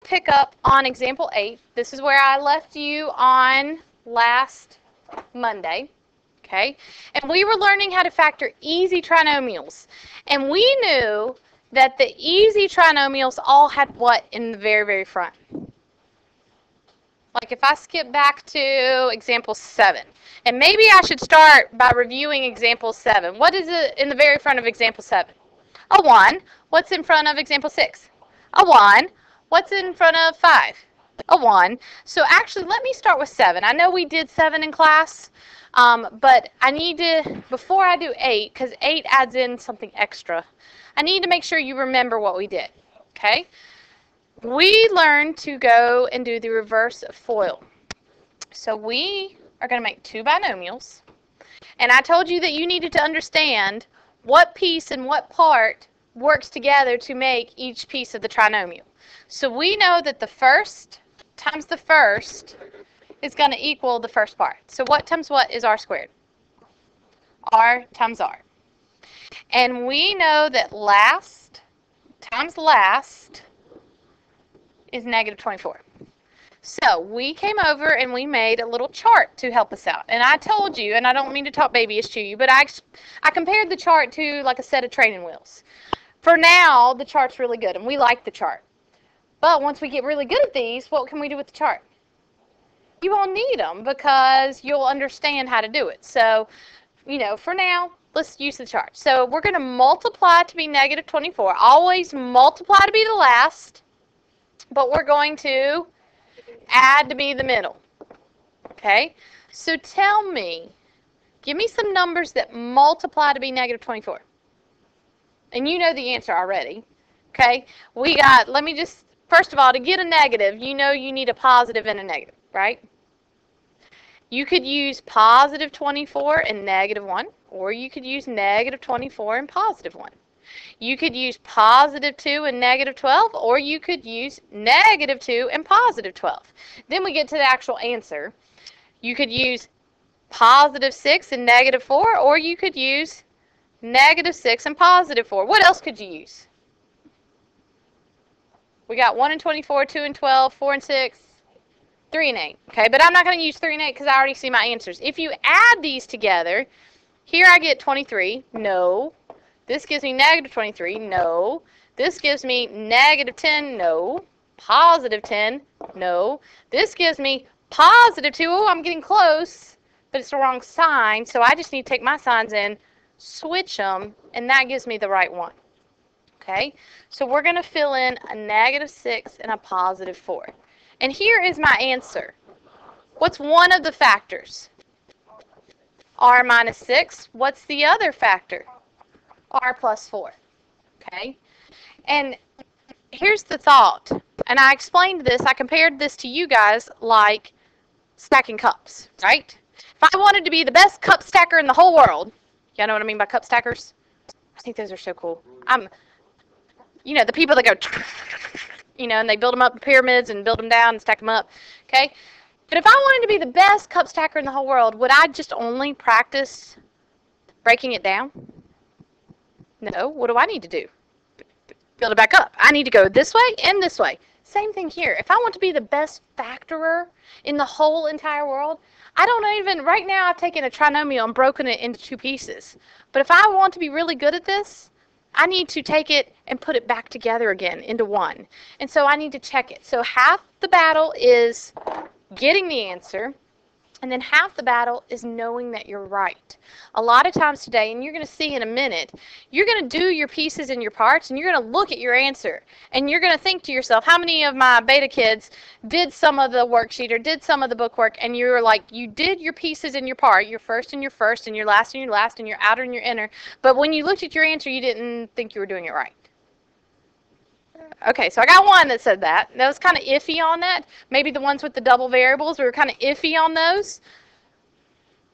pick up on example 8. This is where I left you on last Monday. Okay, and we were learning how to factor easy trinomials. And we knew that the easy trinomials all had what in the very, very front? Like if I skip back to example 7, and maybe I should start by reviewing example 7. What is it in the very front of example 7? A 1. What's in front of example 6? A 1. What's in front of 5? A 1. So actually, let me start with 7. I know we did 7 in class, but I need to, before I do 8, because 8 adds in something extra, I need to make sure you remember what we did, okay? We learned to go and do the reverse of FOIL. So we are going to make 2 binomials, and I told you that you needed to understand what piece and what part works together to make each piece of the trinomial. So we know that the first times the first is going to equal the first part. So what times what is r squared? R times r. And we know that last times last is negative 24. So we came over and we made a little chart to help us out. And I told you, and I don't mean to talk babyish to you, but I compared the chart to like a set of training wheels. For now, the chart's really good, and we like the chart. But once we get really good at these, what can we do with the chart? You won't need them because you'll understand how to do it. So, you know, for now, let's use the chart. So we're going to multiply to be negative 24. Always multiply to be the last, but we're going to add to be the middle. Okay? So tell me, give me some numbers that multiply to be negative 24. And you know the answer already. Okay? We got, let me just, first of all, to get a negative, you know you need a positive and a negative, right? You could use positive 24 and negative 1, or you could use negative 24 and positive 1. You could use positive 2 and negative 12, or you could use negative 2 and positive 12. Then we get to the actual answer. You could use positive 6 and negative 4, or you could use negative 6 and positive 4. What else could you use? We got 1 and 24, 2 and 12, 4 and 6, 3 and 8. Okay, but I'm not going to use 3 and 8 because I already see my answers. If you add these together, here I get 23. No. This gives me negative 23. No. This gives me negative 10. No. Positive 10. No. This gives me positive 2. Oh, I'm getting close, but it's the wrong sign. So I just need to take my signs in, switch them, and that gives me the right one. Okay? So we're going to fill in a negative 6 and a positive 4. And here is my answer. What's one of the factors? R minus 6. What's the other factor? R plus 4. Okay? And here's the thought. And I explained this. I compared this to you guys like stacking cups, right? If I wanted to be the best cup stacker in the whole world, y'all know what I mean by cup stackers? I think those are so cool. You know, the people that go, you know, and they build them up in pyramids and build them down and stack them up, okay? But if I wanted to be the best cup stacker in the whole world, would I just only practice breaking it down? No. What do I need to do? Build it back up. I need to go this way and this way. Same thing here. If I want to be the best factorer in the whole entire world, I don't even, right now I've taken a trinomial and broken it into 2 pieces. But if I want to be really good at this, I need to take it and put it back together again into 1. And so I need to check it. So half the battle is getting the answer, and then half the battle is knowing that you're right. A lot of times today, and you're going to see in a minute, you're going to do your pieces and your parts, and you're going to look at your answer, and you're going to think to yourself, how many of my beta kids did some of the worksheet or did some of the bookwork, and you're like, you did your pieces and your part, your first and your first, and your last and your last, and your outer and your inner, but when you looked at your answer, you didn't think you were doing it right. Okay, so I got one that said that. That was kind of iffy on that. Maybe the ones with the double variables, we were kind of iffy on those.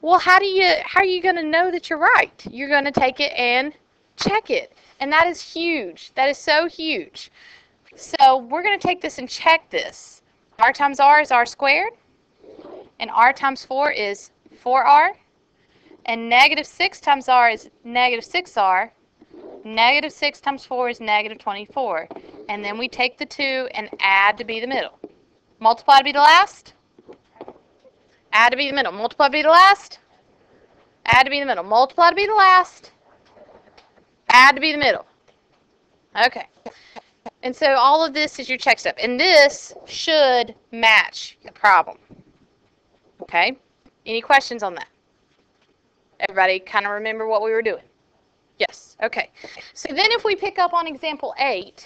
Well, how are you going to know that you're right? You're going to take it and check it. And that is huge. That is so huge. So we're going to take this and check this. R times R is R squared. And R times 4 is 4R. And negative 6 times R is negative 6R. Negative 6 times 4 is negative 24. And then we take the 2 and add to be the middle. Multiply to be the last. Add to be the middle. Multiply to be the last. Add to be the middle. Multiply to be the last. Add to be the middle. Okay. And so all of this is your check step. And this should match the problem. Okay? Any questions on that? Everybody kind of remember what we were doing? Yes. Okay. So then if we pick up on example 8,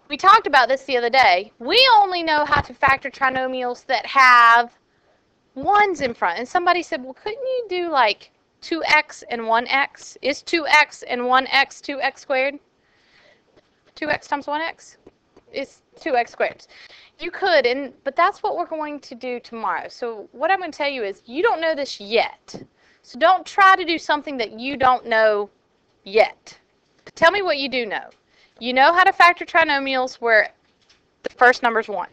we talked about this the other day. We only know how to factor trinomials that have 1s in front. And somebody said, well, couldn't you do like 2x and 1x? Is 2x and 1x 2x squared? 2x times 1x is 2x squared. You could, but that's what we're going to do tomorrow. So what I'm going to tell you is you don't know this yet. So don't try to do something that you don't know yet. Tell me what you do know. You know how to factor trinomials where the first number is 1,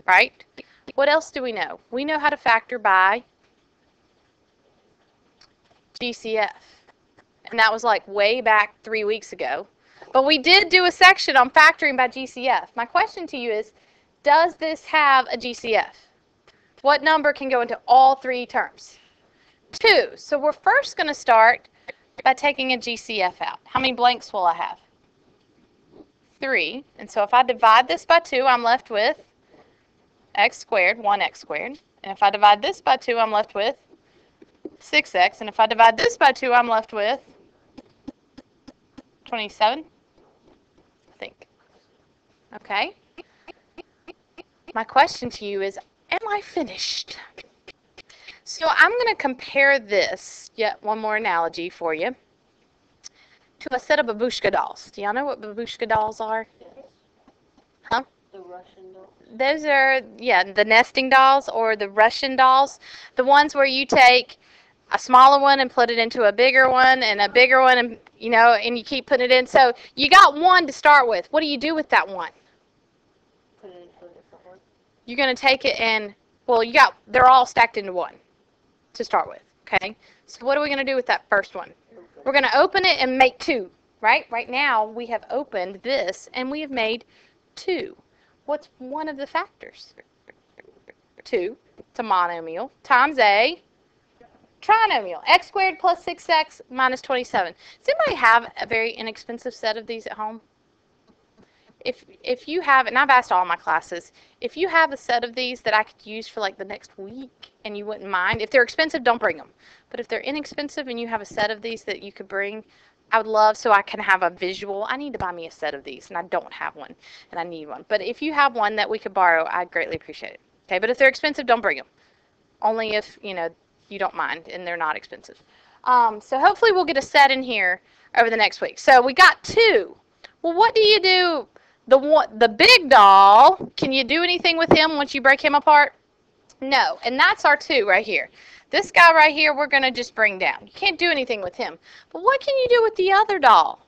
right? What else do we know? We know how to factor by GCF. And that was like way back 3 weeks ago. But we did do a section on factoring by GCF. My question to you is, does this have a GCF? What number can go into all 3 terms? 2. So we're first going to start by taking a GCF out. How many blanks will I have? 3. And so if I divide this by 2, I'm left with x squared, 1x squared. And if I divide this by 2, I'm left with 6x. And if I divide this by 2, I'm left with 27, I think. Okay. My question to you is, am I finished? So I'm going to compare this, yet one more analogy for you, to a set of babushka dolls. Do y'all know what babushka dolls are? Huh? The Russian dolls. Those are, yeah, the nesting dolls or the Russian dolls. The ones where you take a smaller one and put it into a bigger one and a bigger one, and you know, and you keep putting it in. So you got 1 to start with. What do you do with that 1? Put it into a different one. You're going to take it and, well, they're all stacked into 1 to start with, okay? So what are we going to do with that first one? We're going to open it and make 2, right? Right now we have opened this and we have made 2. What's one of the factors? 2, it's a monomial, times a trinomial. X squared plus 6x minus 27. Does anybody have a very inexpensive set of these at home? If you have, and I've asked all my classes, if you have a set of these that I could use for like the next week and you wouldn't mind, if they're expensive, don't bring them. But if they're inexpensive and you have a set of these that you could bring, I would love, so I can have a visual. I need to buy me a set of these, and I don't have one, and I need one. But if you have one that we could borrow, I'd greatly appreciate it. Okay, but if they're expensive, don't bring them. Only if, you know, you don't mind and they're not expensive. So hopefully we'll get a set in here over the next week. So we got 2. Well, what do you do? The big doll, can you do anything with him once you break him apart? No, and that's our 2 right here. This guy right here, we're going to just bring down. You can't do anything with him. But what can you do with the other doll?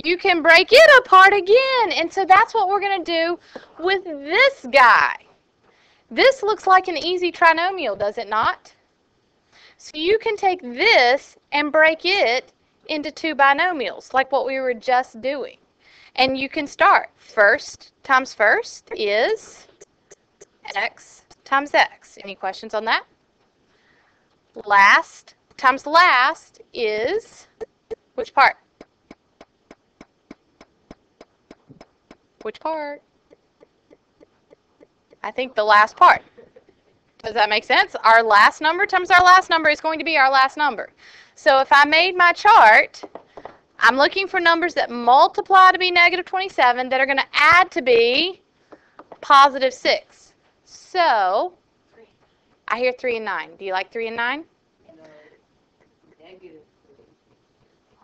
You can break it apart again. And so that's what we're going to do with this guy. This looks like an easy trinomial, does it not? So you can take this and break it into 2 binomials, like what we were just doing. And you can start. First times first is x times x. Any questions on that? Last times last is which part? Which part? I think the last part. Does that make sense? Our last number times our last number is going to be our last number. So if I made my chart, I'm looking for numbers that multiply to be negative 27 that are going to add to be positive 6. So I hear 3 and 9. Do you like 3 and 9? No. Negative 3.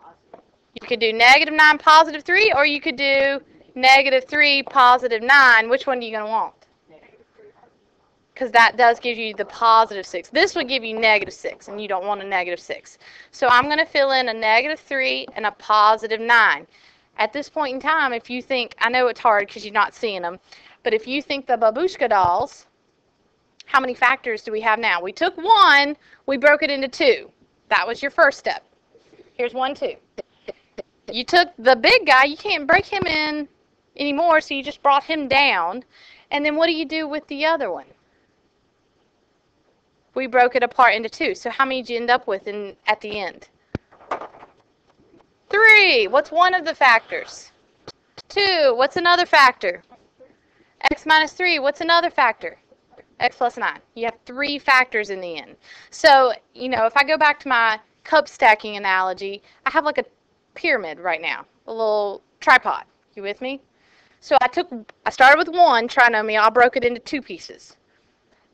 Positive. You could do negative 9, positive 3, or you could do negative 3, positive 9. Which one are you going to want? Because that does give you the positive 6. This would give you negative 6, and you don't want a negative 6. So I'm going to fill in a negative 3 and a positive 9. At this point in time, if you think, I know it's hard because you're not seeing them, but if you think the babushka dolls, how many factors do we have now? We took 1, we broke it into 2. That was your first step. Here's 1, 2. You took the big guy, you can't break him in anymore, so you just brought him down. And then what do you do with the other one? We broke it apart into 2. So how many did you end up with at the end? 3. What's one of the factors? 2. What's another factor? X minus 3. What's another factor? X plus 9. You have 3 factors in the end. So, if I go back to my cup stacking analogy, I have like a pyramid right now, a little tripod. You with me? So I started with 1 trinomial. I broke it into 2 pieces.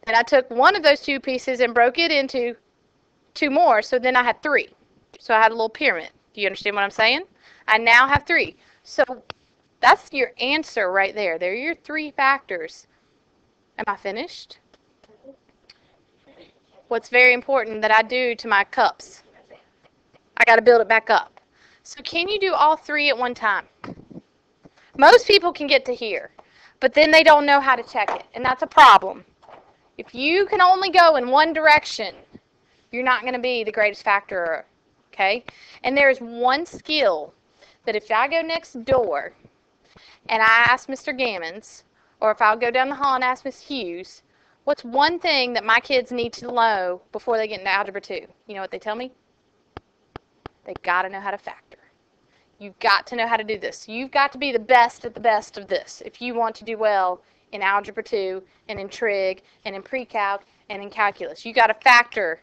And I took one of those 2 pieces and broke it into 2 more, so then I had 3. So I had a little pyramid. Do you understand what I'm saying? I now have 3. So that's your answer right there. There are your 3 factors. Am I finished? What's very important that I do to my cups? I got to build it back up. So can you do all 3 at one time? Most people can get to here, but then they don't know how to check it, and that's a problem. If you can only go in one direction, you're not going to be the greatest factor, okay? And there's one skill that if I go next door and I ask Mr. Gammons, or if I'll go down the hall and ask Miss Hughes, what's one thing that my kids need to know before they get into Algebra 2? You know what they tell me? They got to know how to factor. You've got to know how to do this. You've got to be the best at the best of this if you want to do well in Algebra 2 and in Trig and in Pre-Calc and in Calculus. You got to factor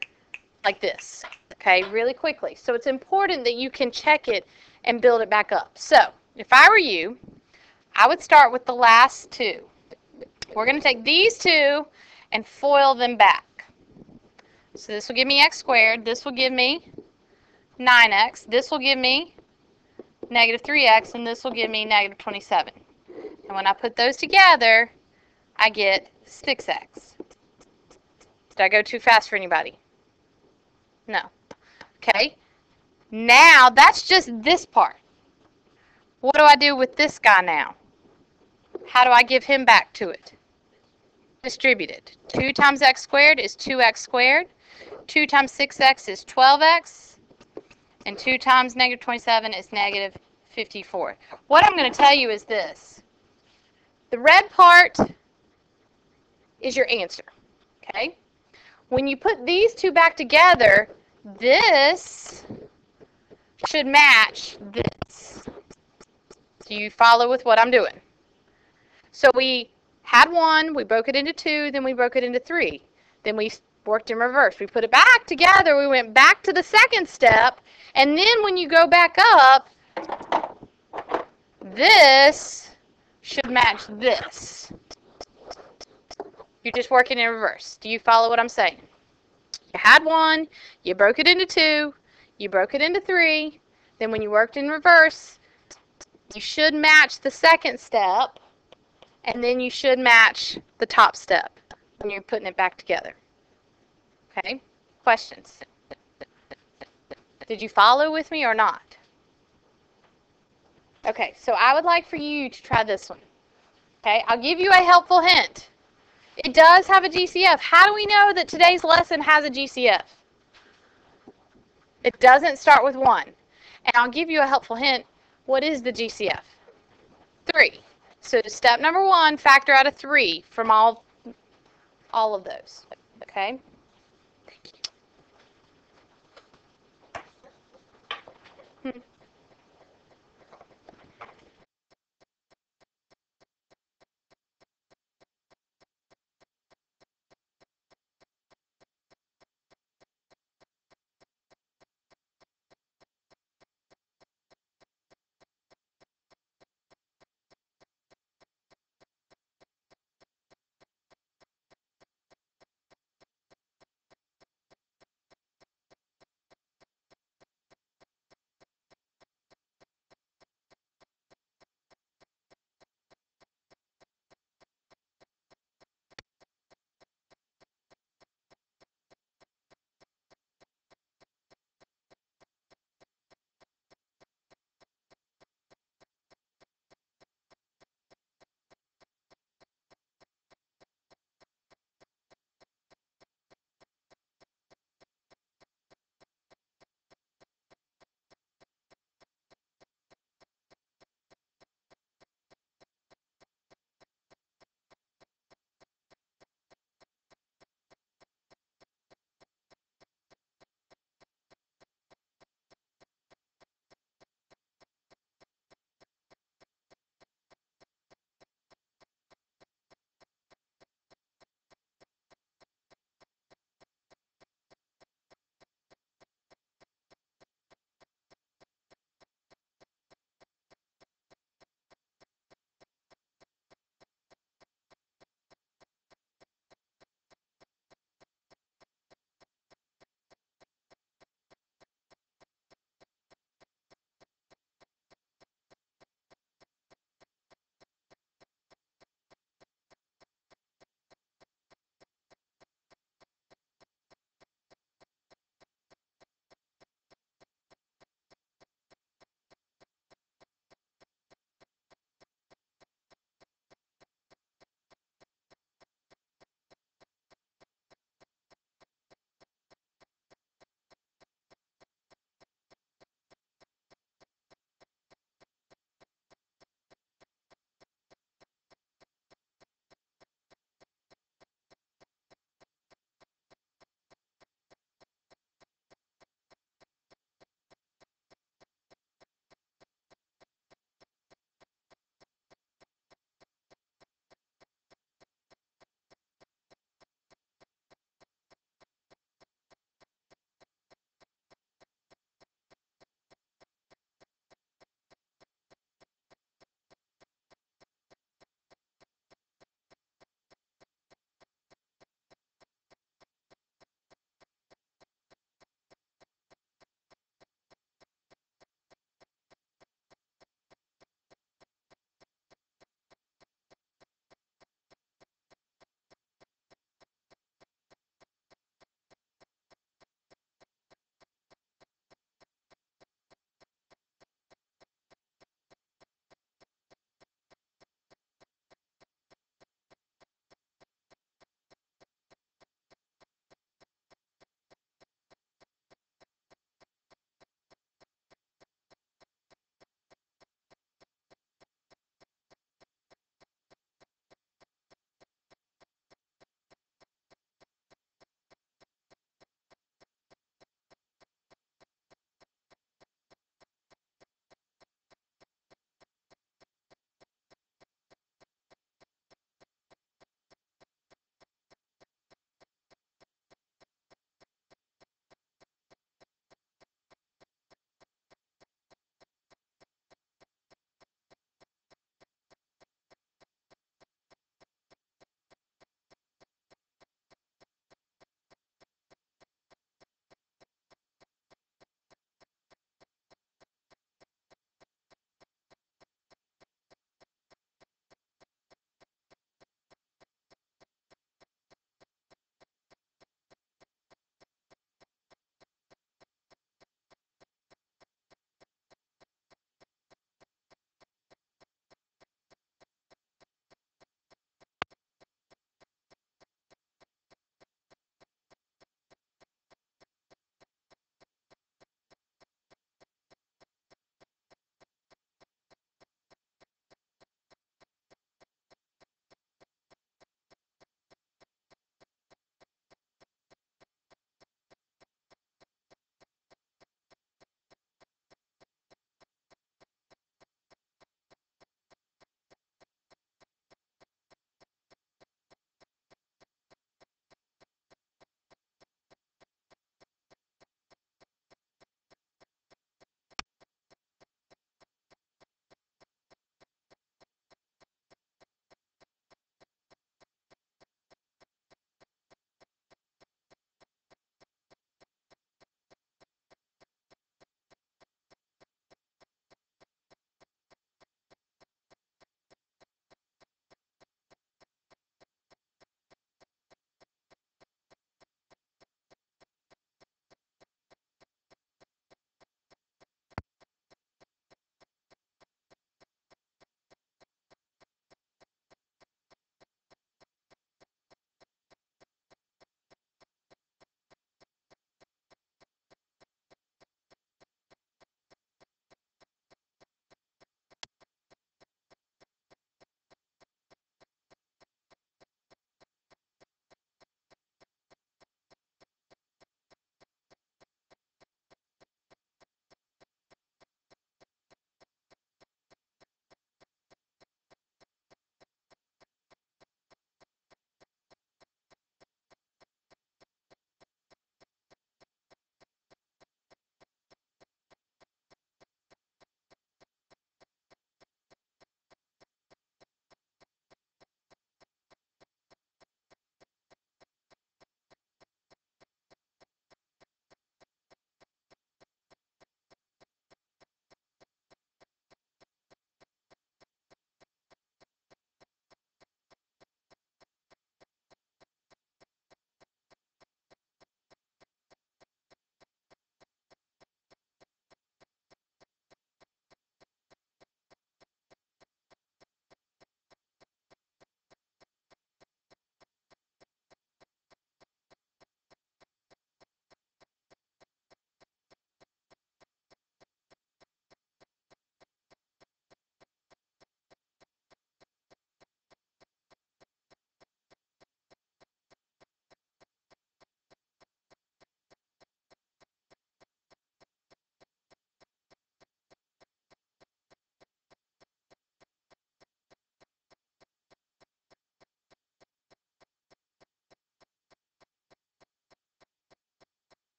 like this, okay, really quickly. So it's important that you can check it and build it back up. So if I were you, I would start with the last 2. We're going to take these 2 and FOIL them back. So this will give me x squared. This will give me 9x. This will give me negative 3x, and this will give me negative 27. And when I put those together, I get 6x. Did I go too fast for anybody? No. Okay. Now, that's just this part. What do I do with this guy now? How do I give him back to it? Distributed. 2 times x squared is 2x squared. 2 times 6x is 12x. And 2 times negative 27 is negative 54. What I'm going to tell you is this. The red part is your answer. Okay? When you put these 2 back together, this should match this. Do you follow with what I'm doing? So we had 1, we broke it into 2, then we broke it into 3. Then we worked in reverse. We put it back together, we went back to the second step, and then when you go back up, this should match this. You're just working in reverse. Do you follow what I'm saying? You had 1, you broke it into 2, you broke it into 3, then when you worked in reverse, you should match the second step, and then you should match the top step when you're putting it back together. Okay? Questions? Did you follow with me or not? Okay, so I would like for you to try this one. Okay, I'll give you a helpful hint. It does have a GCF. How do we know that today's lesson has a GCF? It doesn't start with 1. And I'll give you a helpful hint. What is the GCF? 3. So step number 1, factor out of 3 from all of those. Okay?